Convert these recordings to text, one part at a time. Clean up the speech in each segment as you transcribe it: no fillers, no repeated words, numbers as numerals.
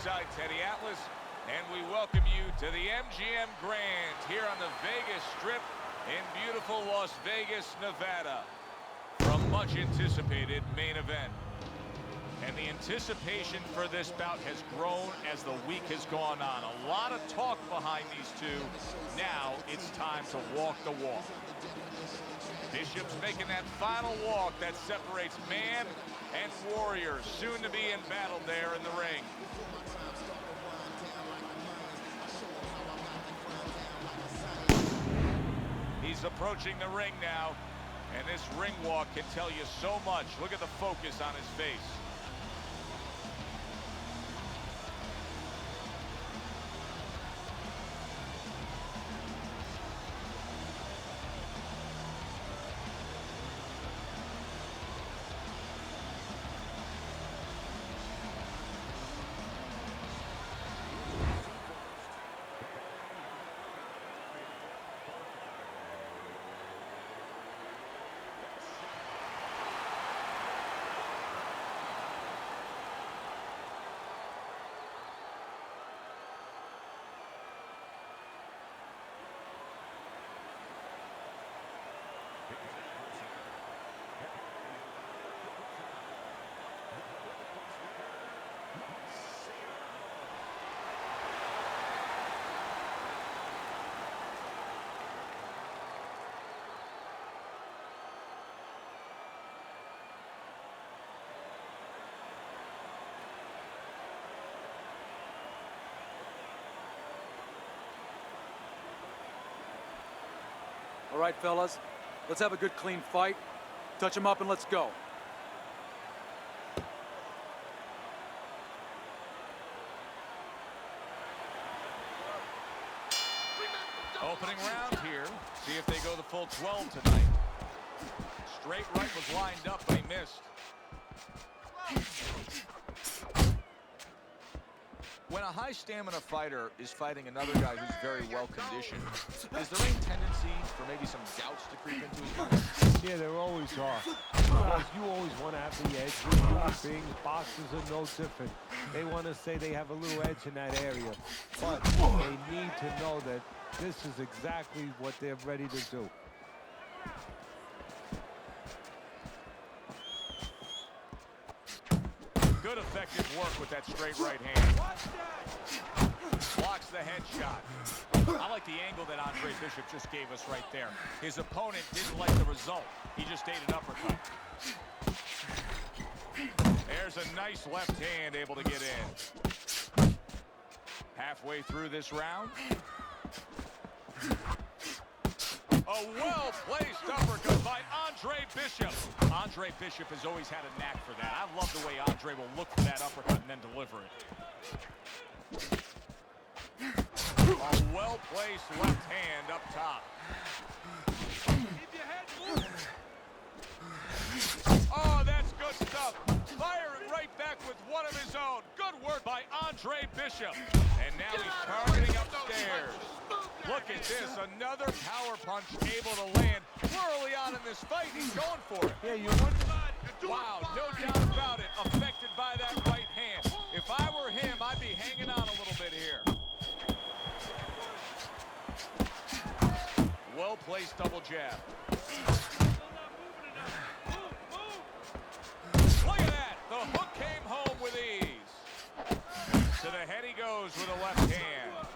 Side Teddy Atlas, and we welcome you to the MGM Grand here on the Vegas Strip in beautiful Las Vegas, Nevada, for a much anticipated main event. And the anticipation for this bout has grown as the week has gone on. A lot of talk behind these two. Now it's time to walk the walk. Bishop's making that final walk that separates man and warrior, soon to be in battle there in the ring. He's approaching the ring now, and this ring walk can tell you so much. Look at the focus on his face. All right, fellas, let's have a good, clean fight. Touch him up and let's go. Opening round here. See if they go the full 12 tonight. Straight right was lined up, but he missed. When a high stamina fighter is fighting another guy who's very well conditioned, is there any tendency for maybe some doubts to creep into his mind? Yeah, there always are. Because you always want to have the edge. We're human beings. Boxers are no different. They want to say they have a little edge in that area. But they need to know that this is exactly what they're ready to do. Good effective work with that straight right hand. Blocks the headshot. I like the angle that Andre Bishop just gave us right there. His opponent didn't like the result. He just ate an uppercut. There's a nice left hand able to get in. Halfway through this round. A well-placed uppercut by Andre Bishop. Andre Bishop has always had a knack for that. I love the way Andre will look for that uppercut and then deliver it. A well-placed left hand up top. Keep your head moving. Oh, that's good stuff. Firing right back with one of his own. Good work by Andre Bishop. And now he's targeting upstairs. Look at this, another power punch able to land early on in this fight. He's going for it. Yeah, you want to... Wow, no doubt about it. Affected by that right hand. If I were him, I'd be hanging on a little bit here. Well-placed double jab. Look at that. The hook came home with ease. To the head he goes with a left hand.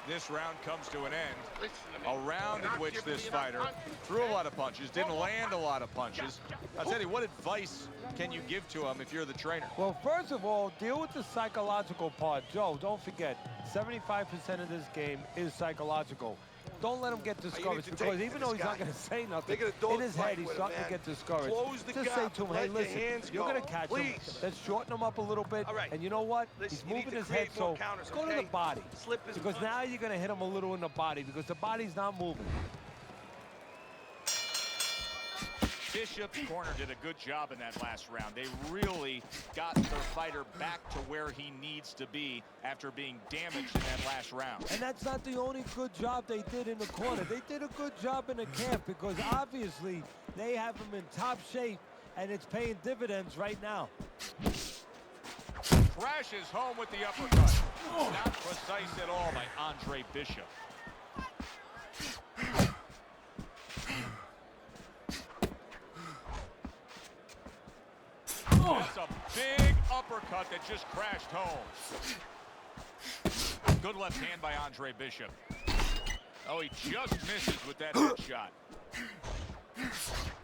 This round comes to an end. A round in which this fighter threw a lot of punches, didn't land a lot of punches. I'll tell you, what advice can you give to him if you're the trainer? Well, first of all, deal with the psychological part. Joe, don't forget, 75% of this game is psychological. Don't let him get discouraged, because even though he's not going to say nothing, in his head he's starting to get discouraged. Just say to him, hey, listen, you're going to catch him. Let's shorten him up a little bit. And you know what? He's moving his head, so go to the body. Because now you're going to hit him a little in the body, because the body's not moving. Bishop's corner did a good job in that last round. They really got their fighter back to where he needs to be after being damaged in that last round. And that's not the only good job they did in the corner. They did a good job in the camp, because obviously they have him in top shape, and it's paying dividends right now. crashes home with the uppercut. Not precise at all by Andre Bishop. That's a big uppercut that just crashed home. Good left hand by Andre Bishop. Oh, he just misses with that hit shot.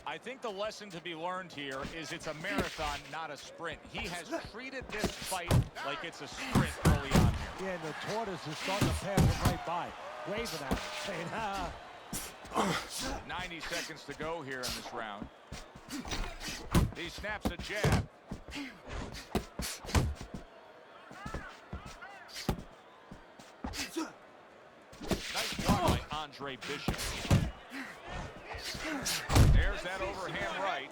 I think the lesson to be learned here is it's a marathon, not a sprint. He has treated this fight like it's a sprint early on here. Yeah, and the tortoise is starting to pass him right by, waving at him, saying, 90 seconds to go here in this round. He snaps a jab. Nice block by Andre Bishop. There's that overhand right.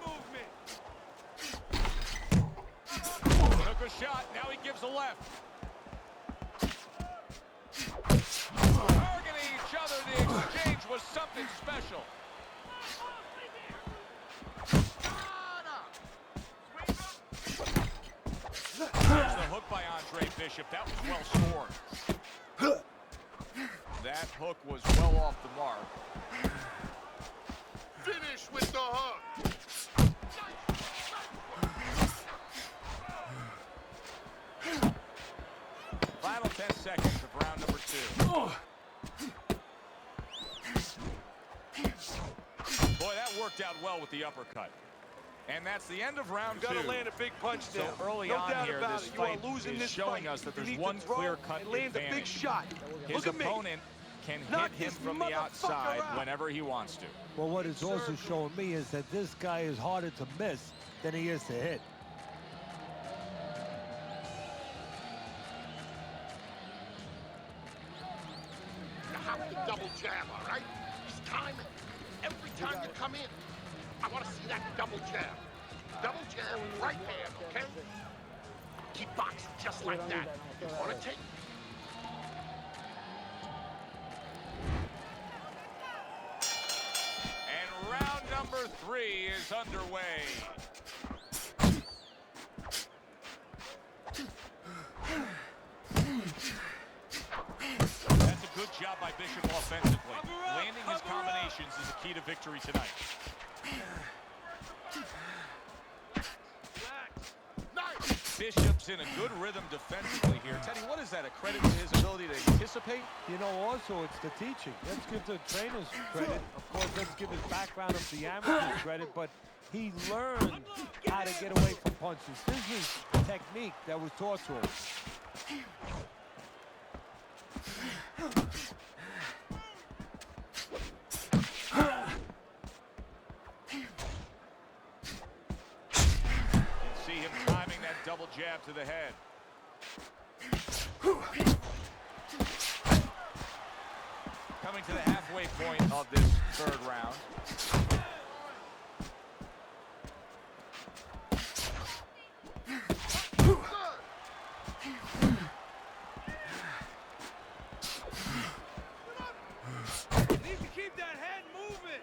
Took a shot, now he gives a left. Targeting each other, the exchange was something special. There's the hook by Andre Bishop, that was well scored. That hook was well off the mark. Finish with the hook. Final 10 seconds of round number 2. Boy, that worked out well with the uppercut. And that's the end of round 2. Gotta land a big punch So now. early no on doubt here, about this it. You are fight losing is this showing fight. us that You there's need one to throw clear-cut and land advantage. a big shot. His Look at me. opponent can Knock hit him this from the motherfucker outside out. whenever he wants to. well, what it's also showing me is that this guy is harder to miss than he is to hit. You have to double jab, all right? Just time it. Every time you come in, I want to see that double jab. Double jab, right hand, okay? Keep boxing just like that. You want to take? And round number 3 is underway. That's a good job by Bishop offensively. Landing his combinations is a key to victory tonight. Bishop's in a good rhythm defensively here. Teddy, what is that? A credit to his ability to anticipate? You know, also, it's the teaching. Let's give the trainers credit. Of course, let's give his background of the amateurs credit, but he learned how to get away from punches. This is technique that was taught to him. See him timing that double jab to the head. Coming to the halfway point of this third round. Need to keep that head moving.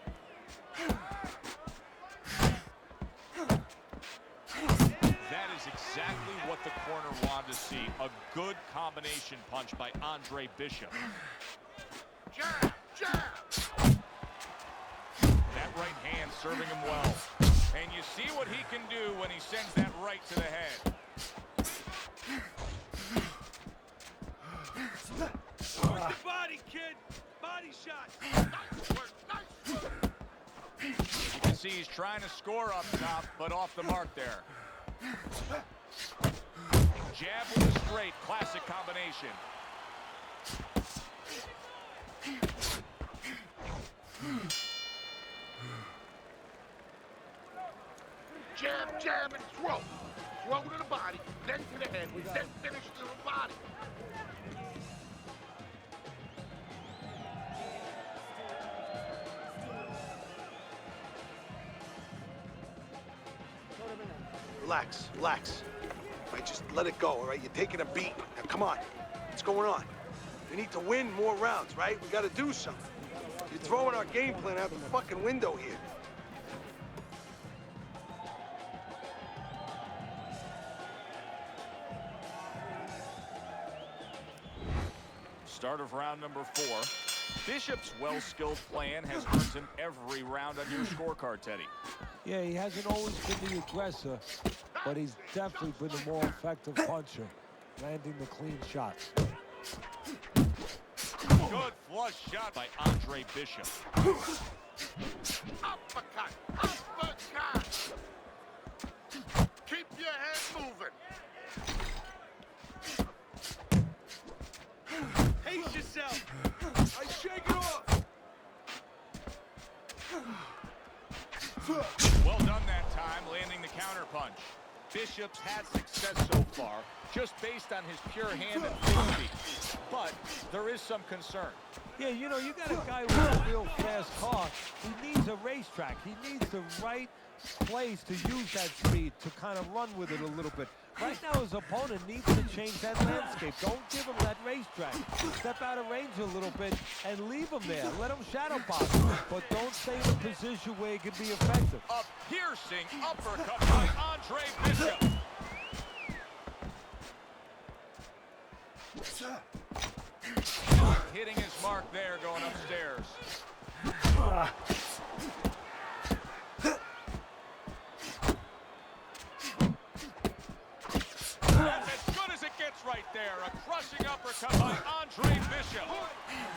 That is exactly what the corner wanted to see. A good combination punch by Andre Bishop. Jab, jab. That right hand serving him well. And you see what he can do when he sends that right to the head. Work the body, kid. Body shot. Nice work, nice work. You can see he's trying to score up top, but off the mark there. Jab with a straight, classic combination. Jab, jab, and throw. Throw to the body, then to the head, then finish to the body. Relax, relax. All right, just let it go, all right? You're taking a beat. Now, come on. What's going on? We need to win more rounds, right? We got to do something. You're throwing our game plan out the fucking window here. Start of round number 4. Bishop's well-skilled plan has earned him every round on your scorecard, Teddy. Yeah, he hasn't always been the aggressor, but he's definitely been the more effective puncher, landing the clean shots. Good flush shot by Andre Bishop. Uppercut! Uppercut! Keep your head moving. Pace yourself. I shake it off. Well done that time, landing the counter punch. Bishop's had success so far, just based on his pure hand and feet. But there is some concern. Yeah, you know, you got a guy with a real fast car. He needs a racetrack. He needs the right place to use that speed to kind of run with it a little bit. Right now, his opponent needs to change that landscape. Don't give him that racetrack. Step out of range a little bit and leave him there. Let him shadow box. But don't stay in a position where he can be effective. A piercing uppercut by Andre Bishop. Hitting his mark there, going upstairs. That's as good as it gets right there. A crushing uppercut by Andre Bishop.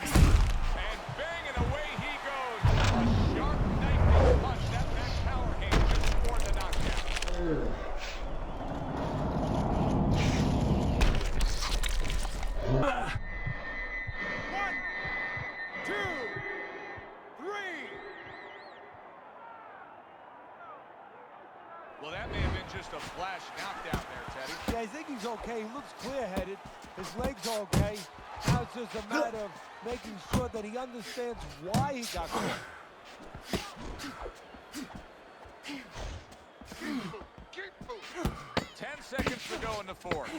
And banging away he goes. A sharp knifing punch. That power hand just scored the knockdown. One, two, three. Well, that may have been just a flash knockdown there, Teddy. Yeah, I think he's okay. He looks clear-headed. His legs are okay. Now it's just a matter of making sure that he understands why he got caught. Keep moving. 10 seconds to go in the 4th.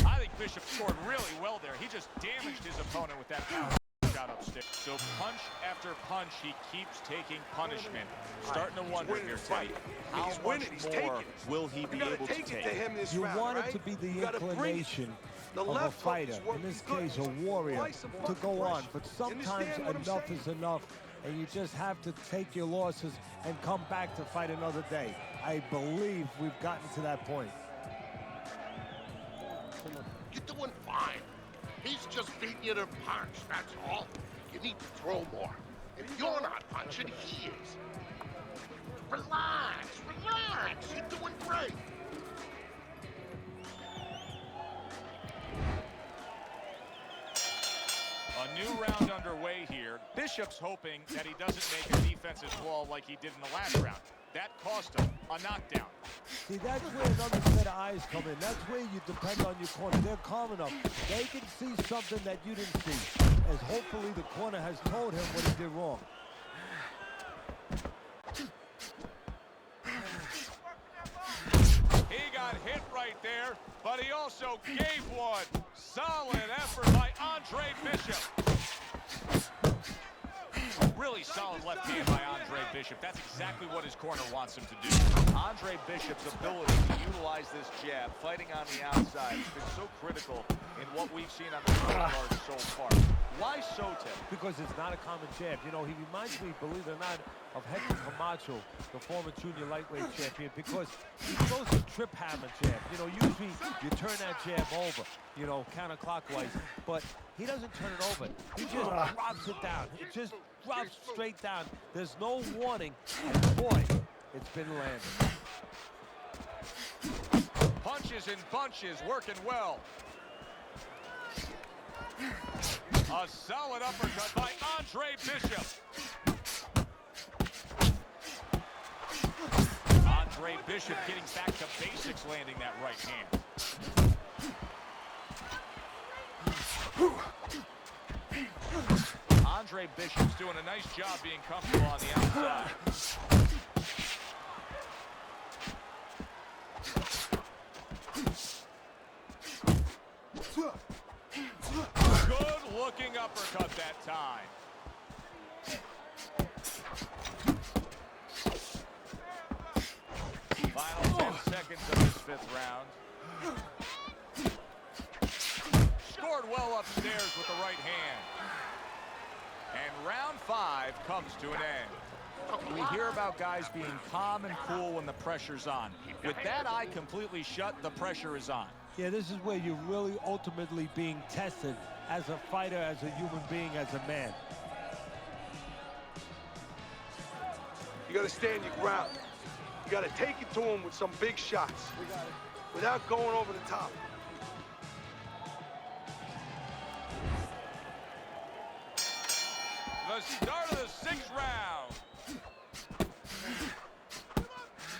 I think Bishop scored really well there. He just damaged his opponent with that power shot upstairs. So punch after punch, he keeps taking punishment. Starting to wonder here, Teddy, how much more will he be able to take? You want it to be the inclination of a fighter, in this case a warrior, to go on. But sometimes enough is enough, and you just have to take your losses and come back to fight another day. I believe we've gotten to that point. You're doing fine. He's just beating you to punch, that's all. You need to throw more. If you're not punching, he is. Relax, relax. You're doing great. A new round underway here. Bishop's hoping that he doesn't make a defensive flaw like he did in the last round. That cost him a knockdown. See, that's where another set of eyes come in. That's where you depend on your corner. They're calm enough. They can see something that you didn't see, as hopefully the corner has told him what he did wrong. He got hit right there, but he also gave one. Solid effort by Andre Bishop. Really solid left hand by Andre Bishop. That's exactly what his corner wants him to do. Andre Bishop's ability to utilize this jab, fighting on the outside, has been so critical in what we've seen on the card so far. Why so, Ted? Because it's not a common jab. You know, he reminds me, believe it or not, of Hector Camacho, the former junior lightweight champion, because he throws a trip hammer jab. You know, usually you turn that jab over, you know, counterclockwise, but he doesn't turn it over. He just drops it down. It just drops straight down. There's no warning, and boy, it's been landed. Punches and bunches, working well. A solid uppercut by Andre Bishop. Andre Bishop getting back to basics, landing that right hand. Andre Bishop's doing a nice job being comfortable on the outside. Good looking uppercut that time. Final 10 seconds of this 5th round. Scored well upstairs with the right hand. And round 5 comes to an end. We hear about guys being calm and cool when the pressure's on. With that eye completely shut, the pressure is on. Yeah, this is where you're really ultimately being tested as a fighter, as a human being, as a man. You gotta stand your ground. You gotta take it to him with some big shots without going over the top. The start of the 6th round.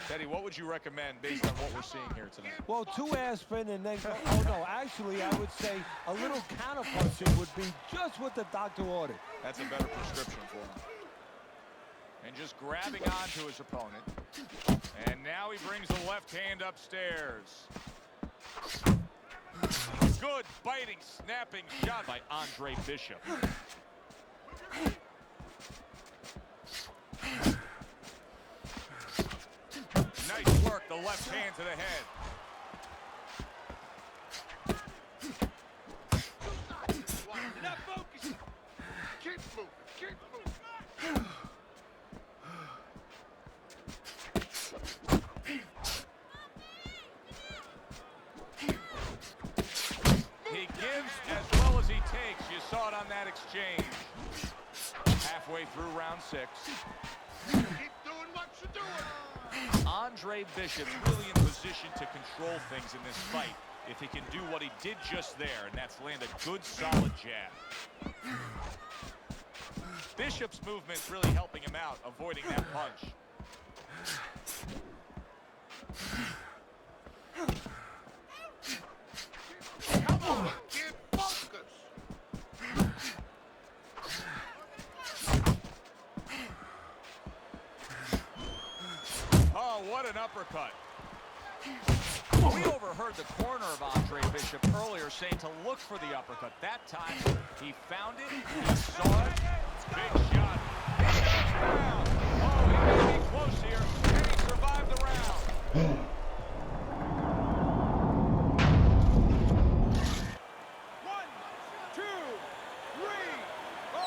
Teddy, what would you recommend based on what we're seeing here tonight? Well, 2 aspirin and then go, oh no, actually I would say a little counterpunching would be just what the doctor ordered. That's a better prescription for him. And just grabbing onto his opponent. And now he brings the left hand upstairs. Good biting, snapping shot by Andre Bishop. Nice work, the left hand to the head. Not focused. Keep moving. Keep moving. He gives as well as he takes. You saw it on that exchange. Halfway through round 6. Keep doing what you're doing. Andre Bishop's really in position to control things in this fight if he can do what he did just there, and that's land a good, solid jab. Bishop's movement's really helping him out, avoiding that punch. Come on, kid, focus. Oh, what an uppercut. We overheard the corner of Andre Bishop earlier saying to look for the uppercut. That time, he found it, he saw it. Big shot. He goes down. Oh, he may be close here, and he survived the round. 1, 2, 3, 4,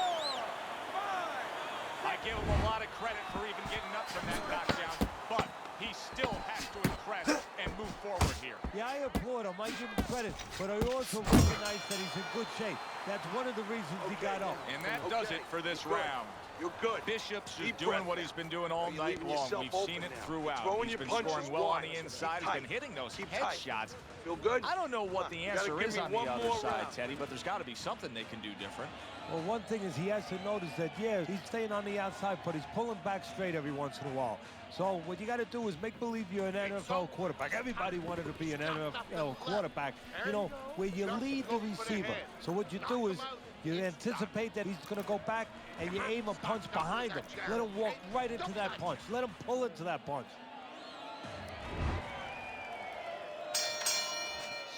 5. I give him a lot of credit for even getting up from that knockdown, but he still has to impress and move forward here. Yeah, I applaud him. I give him credit, but I also recognize that he's in good shape. That's one of the reasons he got up. And that does it for this You're good. round. You're good. Bishop's Deep just doing breath what now. he's been doing all You're night leaving long. yourself We've open seen it now. throughout. Throwing He's your been punches scoring well on wide. the inside. Keep He's been tight. hitting those Keep head tight. shots. Feel good? I don't know what the You gotta answer give is me on the one other more side, round. Teddy, but there's got to be something they can do different. Well, one thing is he has to notice that, yeah, he's staying on the outside, but he's pulling back straight every once in a while. So what you got to do is make believe you're an NFL quarterback. Everybody wanted to be an NFL quarterback, you know, where you lead the receiver. So what you do is you anticipate that he's going to go back, and you aim a punch behind him. Let him walk right into that punch. Let him pull into that punch.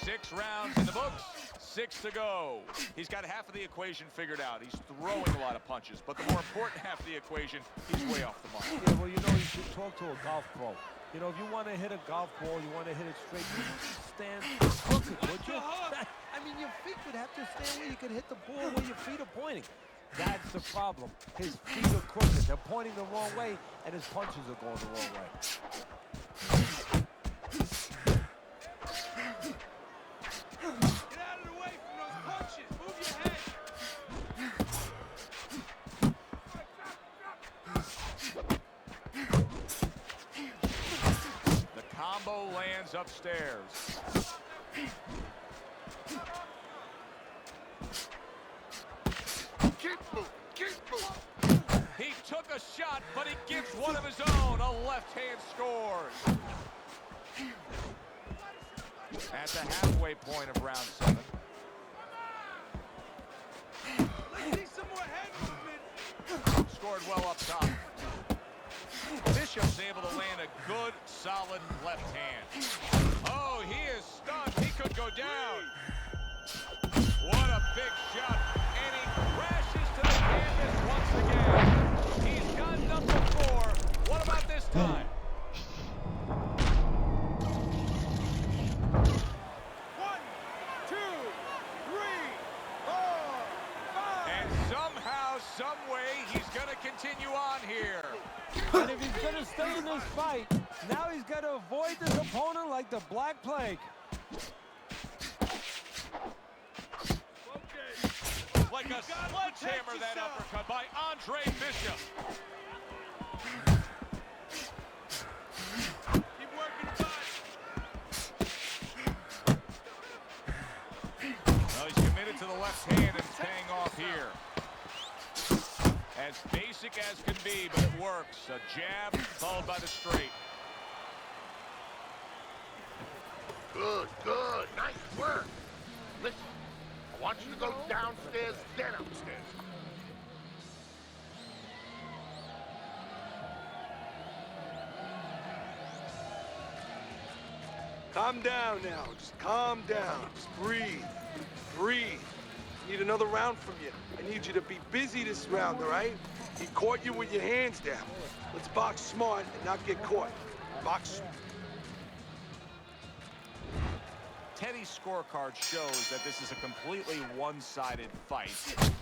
6 rounds in the books, 6 to go. He's got half of the equation figured out. He's throwing a lot of punches, but the more important half of the equation, he's way off the mark. Yeah, well, you know, you should talk to a golf pro. You know, if you want to hit a golf ball, you want to hit it straight, you stand crooked, would you? I mean, your feet would have to stand where you could hit the ball where your feet are pointing. That's the problem. His feet are crooked. They're pointing the wrong way, and his punches are going the wrong way. Get out of the way from those punches. Move your head. The combo lands upstairs. Keep moving. Keep moving. He took a shot, but he gives one of his own. A left hand scores. At the halfway point of round 7. Let's see some more head movement. Scored well up top. Bishop's able to land a good, solid left hand. Oh, he is stunned. He could go down. What a big shot. And he crashes to the canvas once again. He's gotten up before. What about this time? 1, 2, 3, some way he's going to continue on here. And if he's going to stay in this fight, now he's got to avoid this opponent like the Black Plague. Like a sledgehammer, that uppercut by Andre Bishop. Keep working the Well, he's committed to the left hand and it's paying off here. As basic as can be, but it works. A jab followed by the straight. Good, good. Nice work. Listen, I want you to go downstairs, then upstairs. Calm down now. Just calm down. Just breathe. Breathe. I need another round from you. I need you to be busy this round, all right? He caught you with your hands down. Let's box smart and not get caught. Box. Teddy's scorecard shows that this is a completely one-sided fight.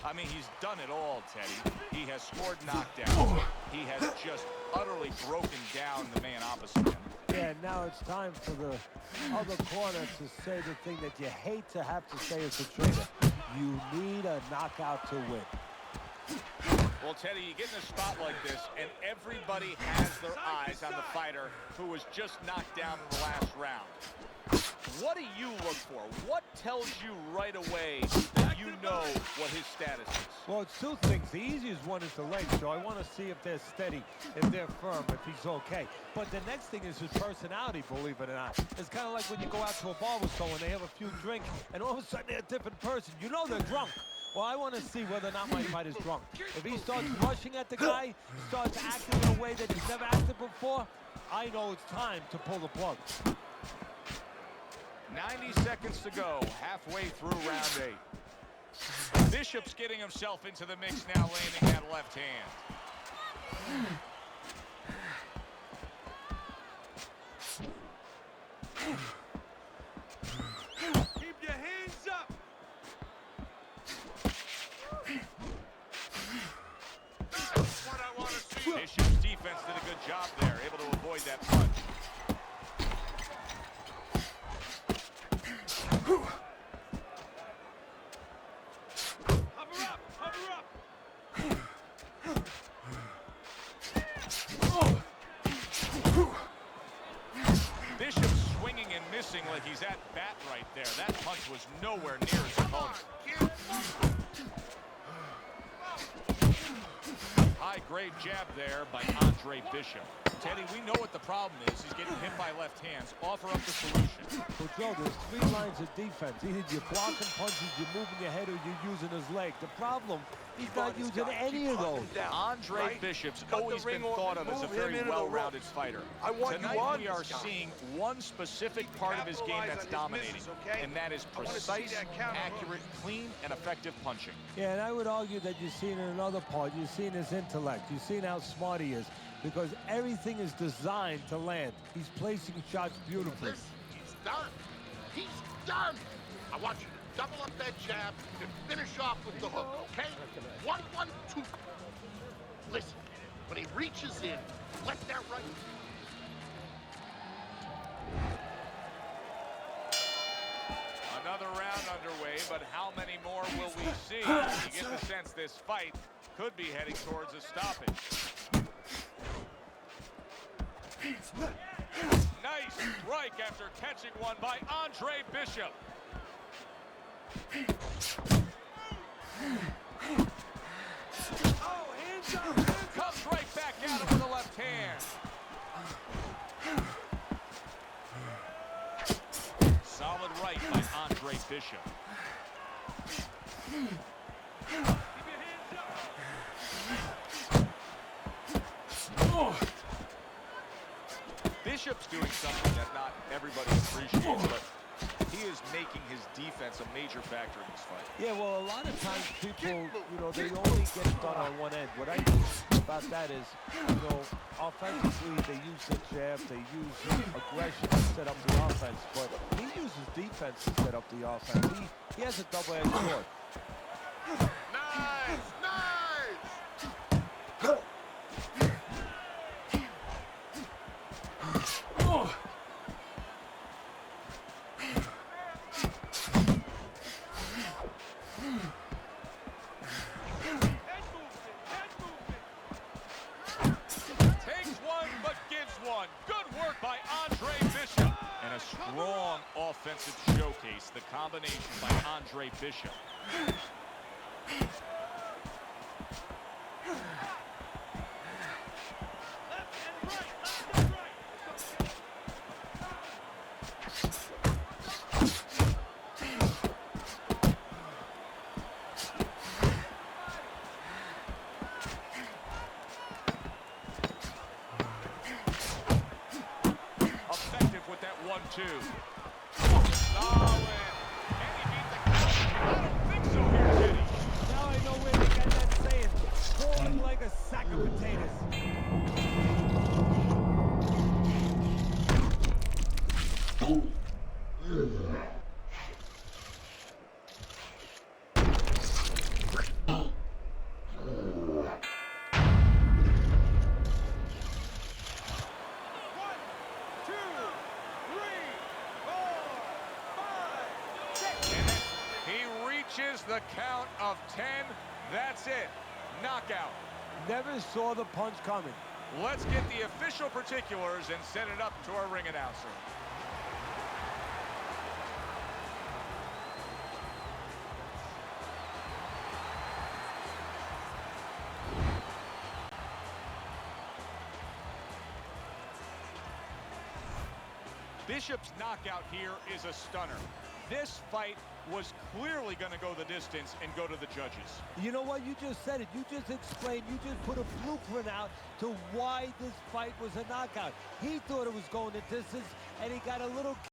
I mean, he's done it all, Teddy. He has scored knockdowns. He has just utterly broken down the man opposite him. Yeah, now it's time for the other corner to say the thing that you hate to have to say as a trainer. You need a knockout to win. Well, Teddy, you get in a spot like this, and everybody has their eyes on the fighter who was just knocked down in the last round. What do you look for? What tells you right away that you know what his status is? Well, it's two things. The easiest one is the legs, so I want to see if they're steady, if they're firm, if he's okay. But the next thing is his personality, believe it or not. It's kind of like when you go out to a bar with someone, they have a few drinks, and all of a sudden they're a different person. You know they're drunk. Well, I want to see whether or not my fighter's drunk. If he starts rushing at the guy, starts acting in a way that he's never acted before, I know it's time to pull the plug. 90 seconds to go, halfway through round 8. Bishop's getting himself into the mix now, landing that left hand. Keep your hands up. That's what I want to see. Bishop's defense did a good job there, able to avoid that punch. Bishop swinging and missing like he's at bat right there. That punch was nowhere near his opponent. High-grade jab there by Andre Bishop. Teddy, we know what the problem is. He's getting hit by left hands. Offer up the solution. Well, Joe, there's 3 lines of defense. Either you're blocking punches, you're moving your head, or you're using his leg. The problem, he's not using any of those. Andre Bishop's always been thought of as a very well-rounded fighter. Tonight we are seeing one specific part of his game that's dominating, and that is precise, accurate, clean, and effective punching. Yeah, and I would argue that you're seeing in another part, you're seeing his intellect. You're seeing how smart he is, because everything is designed to land. He's placing shots beautifully. He's done. He's done. I want you to double up that jab and finish off with the hook, okay? 1, 1, 2. Listen, when he reaches in, let that right. Another round underway, but how many more will we see? You get the sense this fight could be heading towards a stoppage. Nice strike after catching one by Andre Bishop. Oh, hands up. Comes right back at him with the left hand. Solid right by Andre Bishop. Bishop's doing something that not everybody appreciates, but he is making his defense a major factor in this fight. Yeah, well, a lot of times people, you know, they only get done on one end. What I think about that is, you know, offensively, they use the jab, they use aggression to set up the offense, but he uses defense to set up the offense. He has a double-edged sword. Nice, nice. Takes one, but gives one. Good work by Andre Bishop. And a strong offensive showcase, the combination by Andre Bishop. Effective with that 1-2. Solid. And he beat the count. I don't think so here, Teddy. Now I know where they got that saying, falling like a sack of potatoes. He reaches the count of 10. That's it. Knockout. Never saw the punch coming. Let's get the official particulars and send it up to our ring announcer. Bishop's knockout here is a stunner. This fight was clearly going to go the distance and go to the judges. You know what? You just said it. You just explained. You just put a blueprint out to why this fight was a knockout. He thought it was going the distance, and he got a little